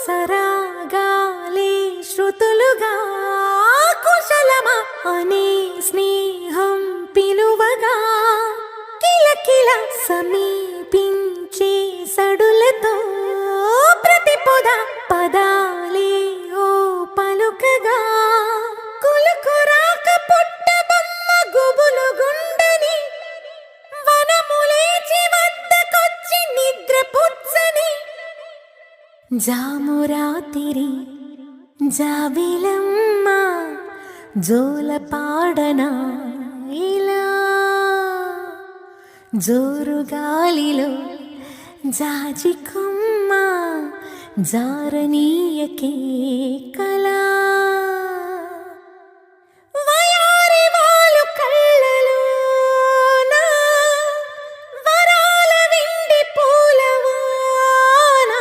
సరాగాలే శృతులుగా కుశలమా అనే స్నేహం పిలువగా కిలకిల సమీపించే సడులతో ప్రతి పొద పదాలే ఓ పలుకగా కులుకురాక పుట్టబొమ్మ గుబులు గుండని వనములేచి వద్దకొచ్చి నిద్ర పుచ్చని జామురాతిరి జాబిలమ్మ జోల పాడనా ఇలా జోరు గాలిలో జాజి కొమ్మ జారనీయకే కళా